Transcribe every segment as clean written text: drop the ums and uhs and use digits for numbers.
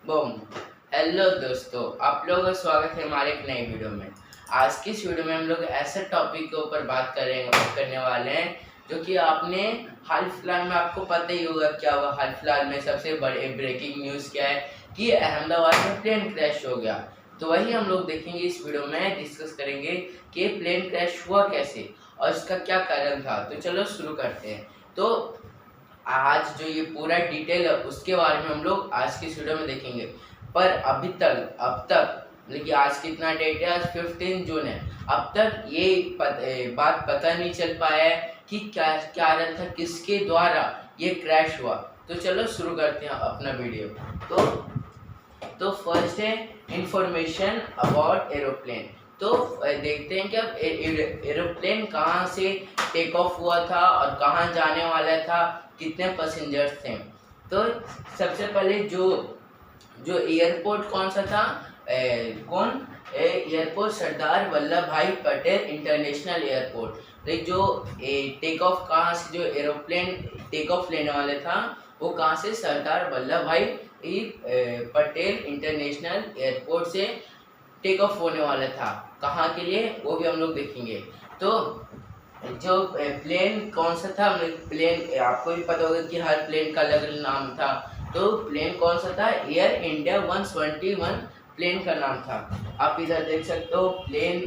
Boom. Hello दोस्तों, आप लोगों का स्वागत है हमारे एक नई वीडियो में। आज की इस वीडियो में हम लोग ऐसे टॉपिक के ऊपर बात करने वाले हैं जो कि आपने हाल फिलहाल में, आपको पता ही होगा क्या हुआ। हाल फिलहाल में सबसे बड़े ब्रेकिंग न्यूज़ क्या है कि अहमदाबाद में प्लेन क्रैश हो गया। तो वही हम लोग देखेंगे इस वीडियो में, डिस्कस करेंगे कि प्लेन क्रैश हुआ कैसे और इसका क्या कारण था। तो चलो शुरू करते हैं। तो आज जो ये पूरा डिटेल है उसके बारे में हम लोग आज की इस वीडियो में देखेंगे। पर अब तक लेकिन आज कितना डेट है, आज 15 जून है। अब तक ये बात पता नहीं चल पाया है कि क्या कारण था, किसके द्वारा ये क्रैश हुआ। तो चलो शुरू करते हैं अपना वीडियो। तो फर्स्ट है इंफॉर्मेशन अबाउट एरोप्लेन। तो देखते हैं कि अब एरोप्लेन कहाँ से टेक ऑफ हुआ था और कहाँ जाने वाला था, कितने पैसेंजर्स थे। तो सबसे पहले जो जो एयरपोर्ट कौन सा था, एयरपोर्ट सरदार वल्लभ भाई पटेल इंटरनेशनल एयरपोर्ट। जो टेक ऑफ कहाँ से, जो एरोप्लेन टेक ऑफ लेने वाला था वो कहाँ से, सरदार वल्लभ भाई पटेल इंटरनेशनल एयरपोर्ट से टेक ऑफ होने वाला था। कहाँ के लिए वो भी हम लोग देखेंगे। तो जो प्लेन कौन सा था, प्लेन आपको भी पता होगा कि हर प्लेन का अलग अलग नाम था। तो प्लेन कौन सा था, एयर इंडिया 121 प्लेन का नाम था। आप इधर देख सकते हो प्लेन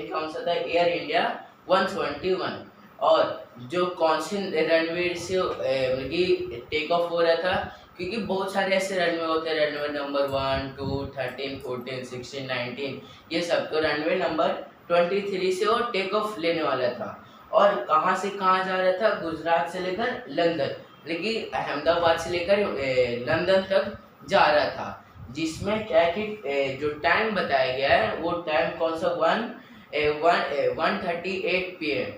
कौन सा था, एयर इंडिया 121। और जो कौन से रनवे से मतलब कि टेक ऑफ हो रहा था, क्योंकि बहुत सारे ऐसे रनवे होते हैं, रनवे नंबर 1, 2, 13, 14, 16, 19, ये सब। तो रनवे नंबर 23 से वो टेक ऑफ लेने वाला था। और कहाँ से कहाँ जा रहा था, गुजरात से लेकर लंदन, लेकिन अहमदाबाद से लेकर लंदन तक जा रहा था। जिसमें क्या है कि जो टाइम बताया गया है वो टाइम कौन सा, 1:38 PM,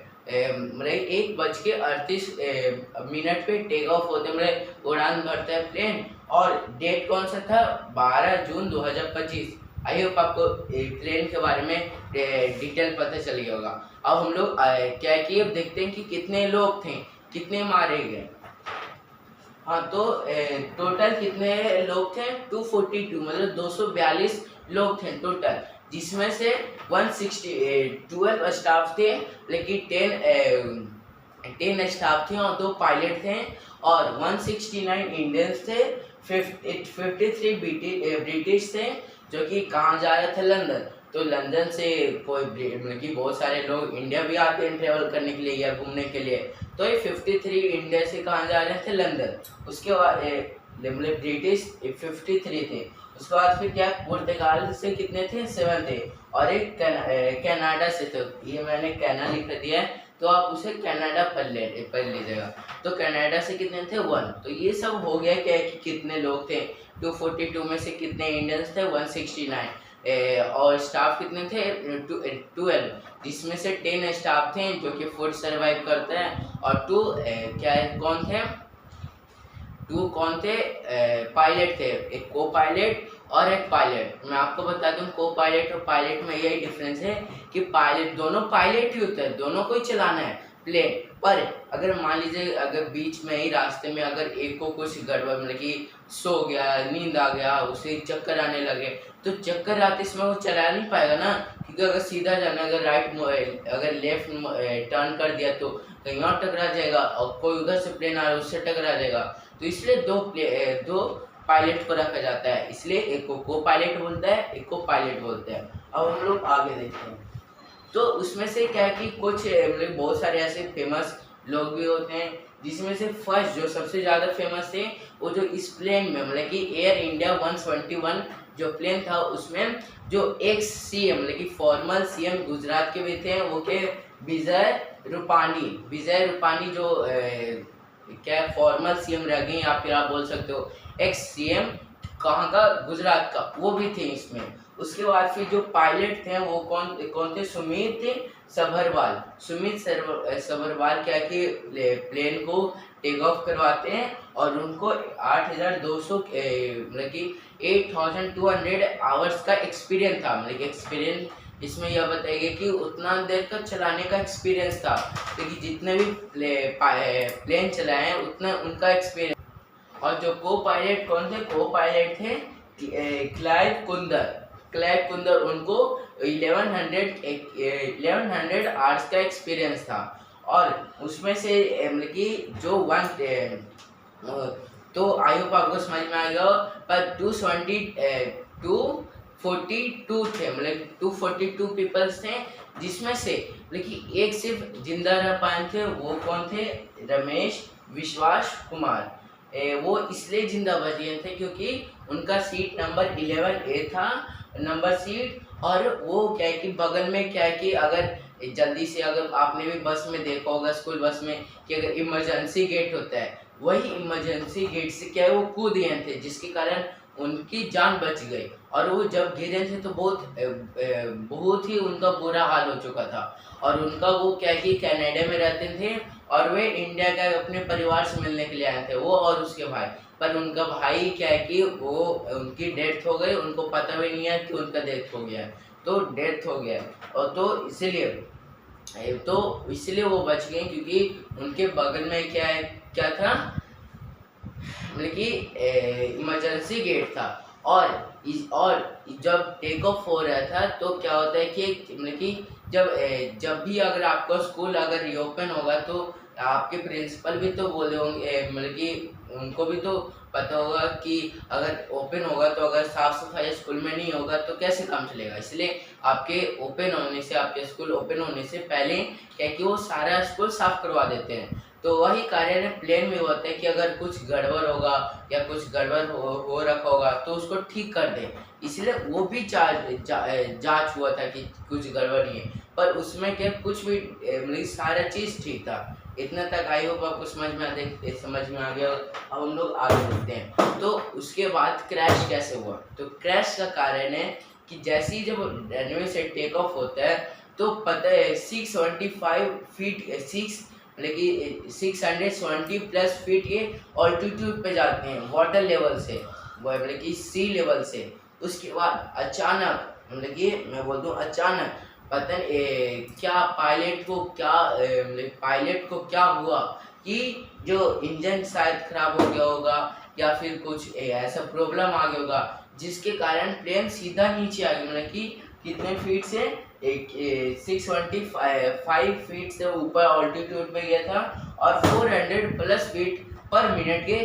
मतलब 1:38 पे टेक ऑफ होते, मतलब उड़ान भरता है प्लेन। और डेट कौन सा था, 12 जून 2025। आई होप आपको प्लेन के बारे में डिटेल पता चल गया होगा। अब हम लोग क्या है कि अब देखते हैं कि कितने लोग थे, कितने मारे गए। हाँ, तो टोटल कितने लोग थे, 242, मतलब 242 लोग थे टोटल। जिसमें से 12 स्टाफ थे, लेकिन 10 स्टाफ थे और 2 पायलट थे। और 169 इंडियंस थे, 53 ब्रिटिश थे, जो कि कहाँ जा रहे थे, लंदन। तो लंदन से कोई मतलब कि बहुत सारे लोग इंडिया भी आते हैं ट्रेवल करने के लिए या घूमने के लिए। तो ये 53 इंडिया से कहाँ जा रहे थे, लंदन। उसके बाद मतलब ब्रिटिश 53 थे। उसके बाद फिर क्या, पुर्तगाल से कितने थे, 7 थे। और एक कनाडा से थे। ये मैंने कैना लिख दिया है, तो आप उसे कनाडा पढ़ लीजिएगा। तो कनाडा से कितने थे, 1। तो ये सब हो गया क्या कि कितने लोग थे, 242 में से कितने इंडियंस थे, 169। और स्टाफ कितने थे, 12, जिसमें से 10 स्टाफ थे जो कि फूड सर्वाइव करते हैं। और 2 क्या है, कौन थे, पायलट थे, एक को पायलट और एक पायलट। मैं आपको बता दूं, को पायलट और पायलट में यही डिफरेंस है कि पायलट, दोनों पायलट ही होते हैं, दोनों को ही चलाना है प्लेन। पर अगर मान लीजिए, अगर बीच में ही रास्ते में अगर एक को कुछ गड़बड़, मतलब कि सो गया, नींद आ गया, उसे चक्कर आने लगे, तो चक्कर आते इसमें वो चला नहीं पाएगा ना। क्योंकि अगर सीधा जाना, अगर लेफ्ट टर्न कर दिया तो कहीं और टकरा जाएगा, और कोई उधर से प्लेन आ रहा है उससे टकरा जाएगा। तो इसलिए दो पायलट को रखा जाता है, इसलिए एक को पायलट बोलता है, एक को पायलट बोलते हैं। अब हम लोग आगे देखते हैं। तो उसमें से क्या है कि कुछ मतलब बहुत सारे ऐसे फेमस लोग भी होते हैं, जिसमें से फर्स्ट जो सबसे ज़्यादा फेमस थे वो जो इस प्लेन में, मतलब कि एयर इंडिया 121 जो प्लेन था, उसमें जो एक्स सीएम, मतलब कि फॉर्मल सीएम गुजरात के भी थे, वो के विजय रूपानी जो क्या फॉर्मल सीएम रह गई, या फिर आप बोल सकते हो एक्स सीएम, कहाँ का, गुजरात का, वो भी थे इसमें। उसके बाद फिर जो पायलट थे वो कौन थे, सुमित सभरवाल क्या कि प्लेन को टेक ऑफ करवाते हैं। और उनको 8,200 मतलब कि 8,200 आवर्स का एक्सपीरियंस था, मतलब एक्सपीरियंस इसमें यह बताइए कि उतना देर तक चलाने का एक्सपीरियंस था, क्योंकि जितने भी प्लेन चलाए हैं उतना उनका एक्सपीरियंस। और जो को पायलट कौन थे, को पायलट थे क्लाइव कुंदर। उनको 1100 आवर्स का एक्सपीरियंस था। और उसमें से मतलब कि जो तो आई होप आपको समझ में आ गया। पर 242 थे, मतलब 242 पीपल्स थे, जिसमें से मतलब एक सिर्फ जिंदा रह पाए थे। वो कौन थे, रमेश विश्वास कुमार। वो इसलिए जिंदा बच गए थे क्योंकि उनका सीट नंबर 11A था, नंबर सीट। और वो क्या है कि बगल में क्या है कि अगर जल्दी से, अगर आपने भी बस में देखा होगा, स्कूल बस में, कि अगर इमरजेंसी गेट होता है, वही इमरजेंसी गेट से क्या है वो कूद गए थे, जिसके कारण उनकी जान बच गई। और वो जब गिरे थे तो बहुत ही उनका बुरा हाल हो चुका था। और उनका वो क्या है कि कनाडा में रहते थे, और वे इंडिया का अपने परिवार से मिलने के लिए आए थे, वो और उसके भाई। पर उनका भाई क्या है कि वो उनकी डेथ हो गई, उनको पता भी नहीं है कि उनका डेथ हो गया है, तो डेथ हो गया। और तो इसलिए वो बच गए क्योंकि उनके बगल में क्या था, मतलब कि इमरजेंसी गेट था। और जब टेक ऑफ हो रहा था तो क्या होता है कि मतलब कि जब भी अगर आपका स्कूल अगर रीओपन होगा तो आपके प्रिंसिपल भी तो बोले होंगे, मतलब कि उनको भी तो पता होगा कि अगर ओपन होगा तो अगर साफ सफाई स्कूल में नहीं होगा तो कैसे काम चलेगा। इसलिए आपके स्कूल ओपन होने से पहले क्या कि वो सारा स्कूल साफ करवा देते हैं। तो वही कार्य प्लेन में होता है कि अगर कुछ गड़बड़ होगा या कुछ गड़बड़ हो रखा होगा तो उसको ठीक कर दे। इसलिए वो भी जांच हुआ था कि कुछ गड़बड़ नहीं है, पर उसमें क्या कुछ भी मतलब सारा चीज़ ठीक था। इतना तक आई होप आपको समझ में आ गया। अब हम लोग आगे बढ़ते हैं। तो उसके बाद क्रैश कैसे हुआ, तो क्रैश का कारण है कि जैसे ही जब रनवे से टेक ऑफ होता है तो पता है 675 फीट 670 प्लस फीट के ऑल्टीट्यूड पे जाते हैं वाटर लेवल से, मतलब कि सी लेवल से। उसके बाद अचानक, मतलब कि मैं बोल दूँ अचानक, पता नहीं क्या पायलट को क्या हुआ कि जो इंजन शायद खराब हो गया होगा या फिर कुछ ऐसा प्रॉब्लम आ गया होगा, जिसके कारण प्लेन सीधा नीचे आ गया। मतलब कि कितने फीट से, 625 फीट से ऊपर ऑल्टीट्यूड पे गया था, और 400 प्लस फीट पर मिनट के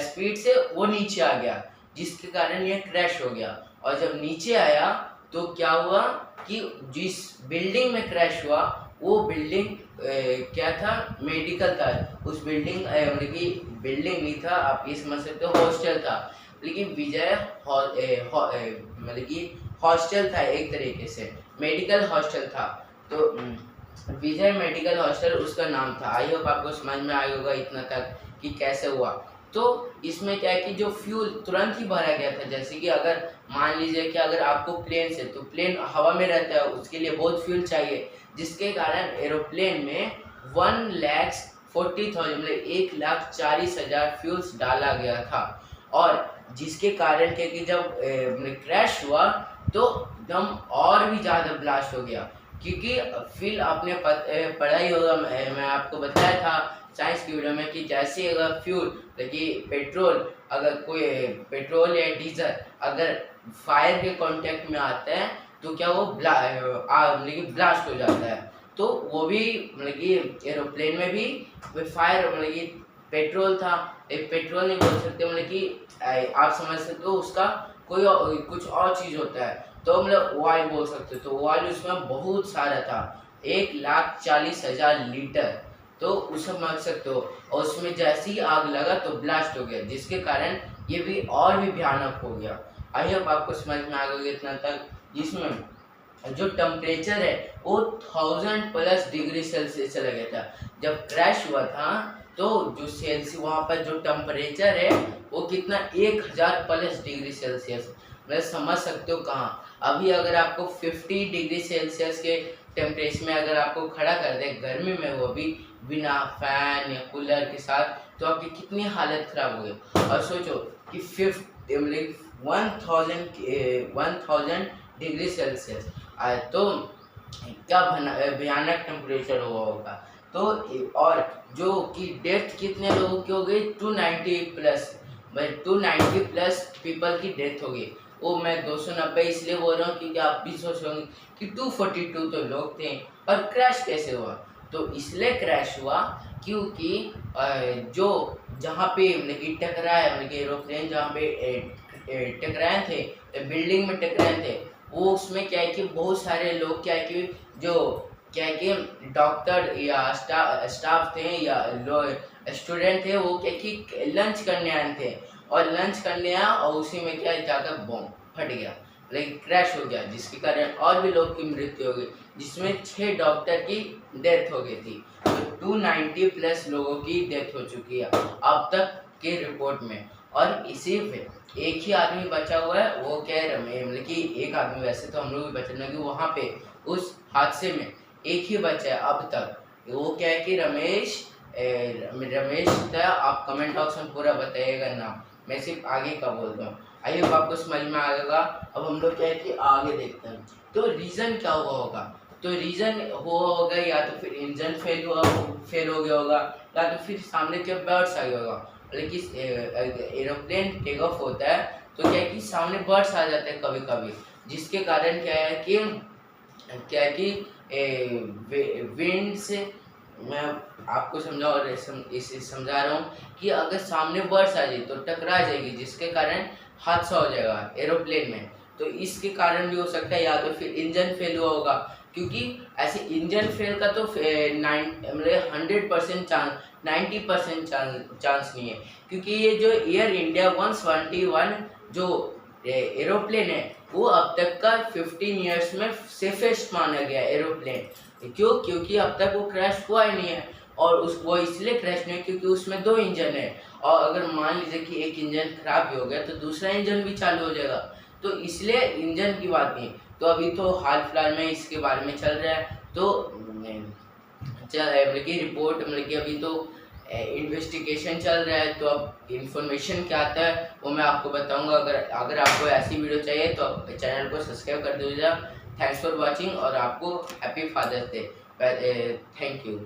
स्पीड से वो नीचे आ गया, जिसके कारण ये क्रैश हो गया। और जब नीचे आया तो क्या हुआ कि जिस बिल्डिंग में क्रैश हुआ वो बिल्डिंग क्या था, मेडिकल था। उस बिल्डिंग मतलब कि बिल्डिंग नहीं था, आप ये समझ सकते हो हॉस्टल था। लेकिन मतलब कि हॉस्टल था, एक तरीके से मेडिकल हॉस्टल था। तो विजय मेडिकल हॉस्टल उसका नाम था। आई होप आपको समझ में आया होगा इतना तक कि कैसे हुआ। तो इसमें क्या है कि जो फ्यूल तुरंत ही भरा गया था, जैसे कि अगर मान लीजिए कि अगर आपको प्लेन से, तो प्लेन हवा में रहता है, उसके लिए बहुत फ्यूल चाहिए, जिसके कारण एरोप्लेन में 1,40,000 मतलब 1,40,000 फ्यूल्स डाला गया था। और जिसके कारण क्योंकि जब क्रैश हुआ तो दम और भी ज़्यादा ब्लास्ट हो गया, क्योंकि फिर आपने पढ़ा ही होगा, मैं आपको बताया था साइंस की वीडियो में कि जैसे अगर फ्यूल देखिए पेट्रोल या डीजल अगर फायर के कांटेक्ट में आता है तो क्या वो ब्लास्ट हो जाता है। तो वो भी मतलब कि एरोप्लेन में भी फायर, मतलब कि पेट्रोल था, एक पेट्रोल नहीं बोल सकते, मतलब कि आप समझ सकते हो उसका कुछ और चीज़ होता है, तो मतलब ऑयल बोल सकते हो। तो ऑयल उसमें बहुत सारा था, 1,40,000 लीटर, तो उसे समझ सकते हो। और उसमें जैसे ही आग लगा तो ब्लास्ट हो गया, जिसके कारण ये भी और भी भयानक हो गया। आई होप आपको समझ में आ गया इतना तक। जिसमें जो टेम्परेचर है वो 1000 प्लस डिग्री सेल्सियस चला गया था। जब क्रैश हुआ था तो जो सेल्सियस वहाँ पर जो टेम्परेचर है वो कितना 1000 प्लस डिग्री सेल्सियस, मतलब समझ सकते हो कहाँ। अभी अगर आपको 50 डिग्री सेल्सियस के टेम्परेचर में अगर आपको खड़ा कर दे गर्मी में, वो भी बिना फैन या कूलर के साथ, तो आपकी कितनी हालत खराब हो गई। और सोचो कि 1000 डिग्री सेल्सियस तो क्या भयानक टेम्परेचर हुआ होगा। तो और जो कि डेथ कितने लोगों की हो गई, 290 प्लस बट 290 प्लस पीपल की डेथ हो गई। वो मैं 290 इसलिए बोल रहा हूँ क्योंकि आप भी सोच रहे होंगे कि 242 तो लोग थे और क्रैश कैसे हुआ। तो इसलिए क्रैश हुआ क्योंकि जो जहाँ पे मतलब कि टकराए, मतलब कि एरोप्लेन जहाँ पे टकराए थे, बिल्डिंग में टकराए थे, वो उसमें क्या है कि बहुत सारे लोग क्या है कि जो क्या है कि डॉक्टर या स्टाफ थे या स्टूडेंट थे, वो क्या कि लंच करने आए थे और लंच करने आया और उसी में क्या जाकर बॉम्ब फट गया, लाइक क्रैश हो गया, जिसके कारण और भी लोग की मृत्यु हो गई, जिसमें 6 डॉक्टर की डेथ हो गई थी। तो 290 प्लस लोगों की डेथ हो चुकी है अब तक की रिपोर्ट में। और इसी पे एक ही आदमी बचा हुआ है, वो क्या है मतलब कि एक आदमी, वैसे तो हम लोग भी बचे कि वहाँ पे उस हादसे में एक ही बचा है अब तक, वो क्या है कि रमेश था। आप कमेंट बॉक्स में पूरा बताइएगा नाम, मैं सिर्फ आगे का बोलता हूँ। आई होप आपको समझ में आ जाएगा। अब हम लोग क्या है कि आगे देखते हैं तो रीज़न क्या हुआ होगा। तो रीज़न हुआ होगा या तो फिर इंजन फेल हो गया होगा, या तो फिर सामने के बर्ड्स आ गया होगा। लेकिन एरोप्लेन टेक ऑफ होता है तो क्या है कि सामने बर्ड्स आ जाते हैं कभी कभी, जिसके कारण क्या है कि विंड से, मैं आपको समझा और इसे समझा रहा हूँ कि अगर सामने बर्ड्स आ जाए तो टकरा जाएगी, जिसके कारण हादसा हो जाएगा एरोप्लेन में। तो इसके कारण भी हो सकता है, या तो फिर इंजन फेल हुआ होगा, क्योंकि ऐसे इंजन फेल का तो 100% चांस, 90% चांस नहीं है, क्योंकि ये जो एयर इंडिया 171 जो एरोप्लेन है, वो अब तक का 15 ईयर्स में सेफेस्ट माना गया एरोप्लेन। क्योंकि अब तक वो क्रैश हुआ ही नहीं है, और वो इसलिए क्रैश नहीं है क्योंकि उसमें 2 इंजन है, और अगर मान लीजिए कि एक इंजन खराब भी हो गया तो दूसरा इंजन भी चालू हो जाएगा। तो इसलिए इंजन की बात नहीं। तो अभी तो हाल फिलहाल में इसके बारे में चल रहा है, तो मतलब कि रिपोर्ट, मतलब कि अभी तो इन्वेस्टिगेशन चल रहा है। तो अब इंफॉर्मेशन क्या आता है वो मैं आपको बताऊंगा। अगर आपको ऐसी वीडियो चाहिए तो आप चैनल को सब्सक्राइब कर दीजिएगा। थैंक्स फॉर वॉचिंग और आपको happy father's day. Thank you.